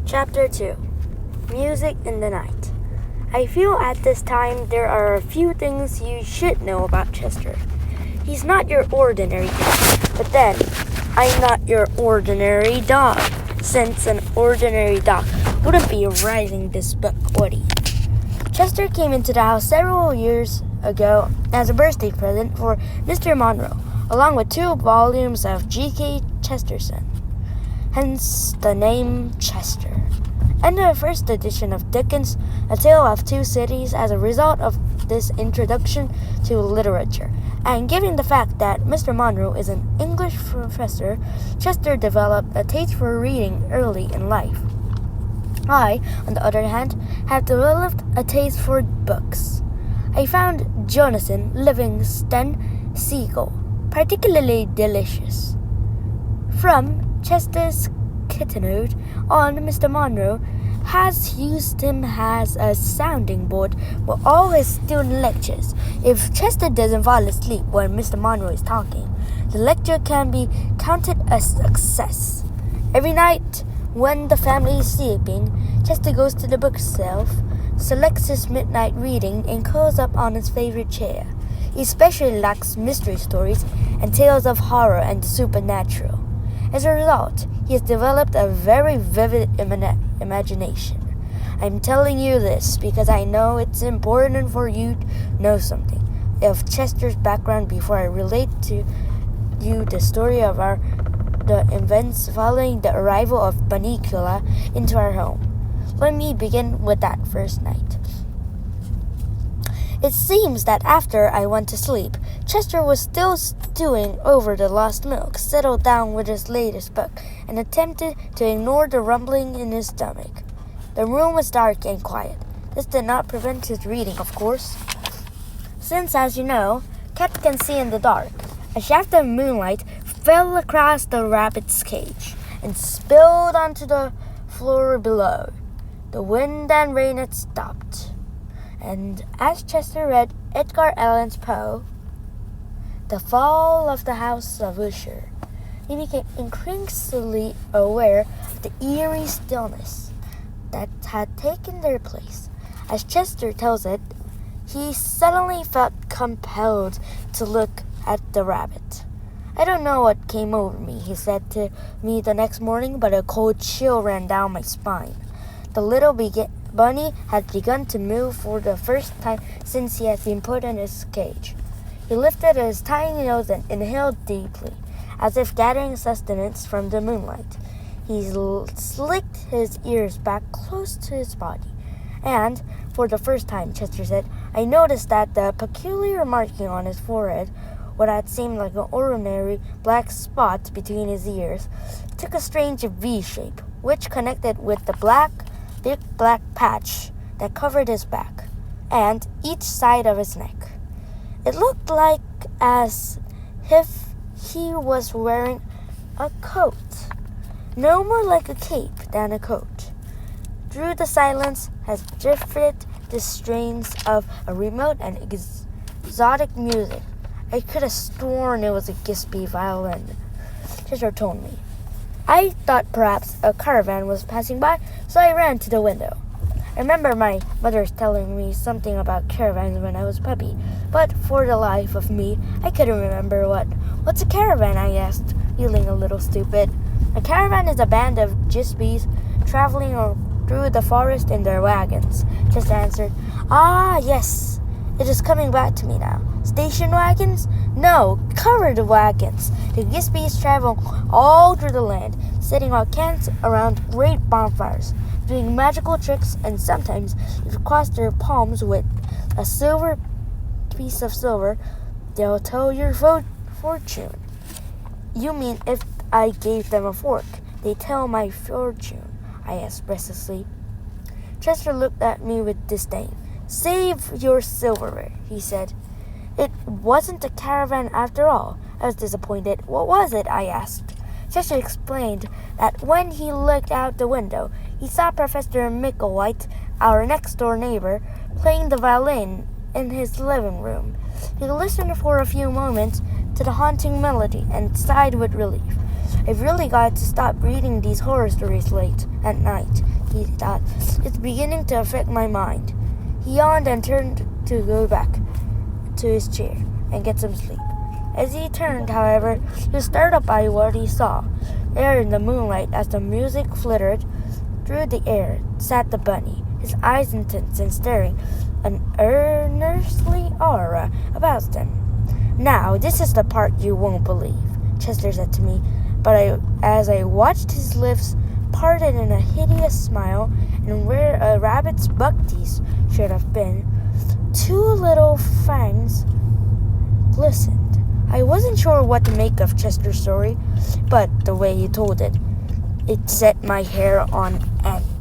Chapter 2 Music in the Night. I feel at this time there are a few things you should know about Chester. He's not your ordinary cat, but then, I'm not your ordinary dog, since an ordinary dog wouldn't be writing this book, would he? Chester came into the house several years ago as a birthday present for Mr. Monroe, along with 2 volumes of G.K. Chesterton. Hence the name Chester. And the first edition of Dickens' A Tale of Two Cities as a result of this introduction to literature. And given the fact that Mr. Monroe is an English professor, Chester developed a taste for reading early in life. I, on the other hand, have developed a taste for books. I found Jonathan Livingston Seagull particularly delicious. From Chester's kittenhood on, Mr. Monroe has used him as a sounding board for all his student lectures. If Chester doesn't fall asleep when Mr. Monroe is talking, the lecture can be counted a success. Every night, when the family is sleeping, Chester goes to the bookshelf, selects his midnight reading, and curls up on his favorite chair. He especially likes mystery stories and tales of horror and the supernatural. As a result, he has developed a very vivid imagination. I'm telling you this because I know it's important for you to know something of Chester's background before I relate to you the story of the events following the arrival of Bunnicula into our home. Let me begin with that first night. It seems that after I went to sleep, Chester was still stewing over the lost milk, settled down with his latest book, and attempted to ignore the rumbling in his stomach. The room was dark and quiet. This did not prevent his reading, of course, since, as you know, cats can see in the dark. A shaft of moonlight fell across the rabbit's cage and spilled onto the floor below. The wind and rain had stopped. And as Chester read Edgar Allan Poe, The Fall of the House of Usher, he became increasingly aware of the eerie stillness that had taken their place. As Chester tells it, he suddenly felt compelled to look at the rabbit. I don't know what came over me, he said to me the next morning, but a cold chill ran down my spine. The little bunny had begun to move for the first time since he had been put in his cage. He lifted his tiny nose and inhaled deeply, as if gathering sustenance from the moonlight. He slicked his ears back close to his body, and, for the first time, Chester said, I noticed that the peculiar marking on his forehead, what had seemed like an ordinary black spot between his ears, took a strange V shape, which connected with the big black patch that covered his back and each side of his neck. It looked like as if he was wearing a coat, no more like a cape than a coat. Through the silence has drifted the strains of a remote and exotic music. I could have sworn it was a Gisby violin. Chester told me. I thought perhaps a caravan was passing by, so I ran to the window. I remember my mother telling me something about caravans when I was a puppy, but for the life of me, I couldn't remember What's a caravan? I asked, feeling a little stupid. A caravan is a band of Gisbys traveling through the forest in their wagons, Chester answered. Ah, yes, it is coming back to me now. Station wagons? No, covered wagons. The Gisbys travel all through the land, setting out camps around great bonfires, doing magical tricks, and sometimes, if you cross their palms with a piece of silver, they'll tell your fortune. You mean if I gave them a fork, they tell my fortune? I asked restlessly. Chester looked at me with disdain. Save your silverware, he said. It wasn't a caravan after all. I was disappointed. What was it? I asked. Chester explained that when he looked out the window, he saw Professor Micklewhite, our next-door neighbor, playing the violin in his living room. He listened for a few moments to the haunting melody and sighed with relief. I've really got to stop reading these horror stories late at night, he thought. It's beginning to affect my mind. He yawned and turned to go back to his chair and get some sleep. As he turned, however, he was startled by what he saw. There in the moonlight, as the music flittered through the air, sat the bunny, his eyes intense and staring, an earnestly aura about them. Now, this is the part you won't believe, Chester said to me, but as I watched his lips parted in a hideous smile, and where a rabbit's buck teeth should have been, two little fangs glistened. I wasn't sure what to make of Chester's story, but the way he told it, it set my hair on end.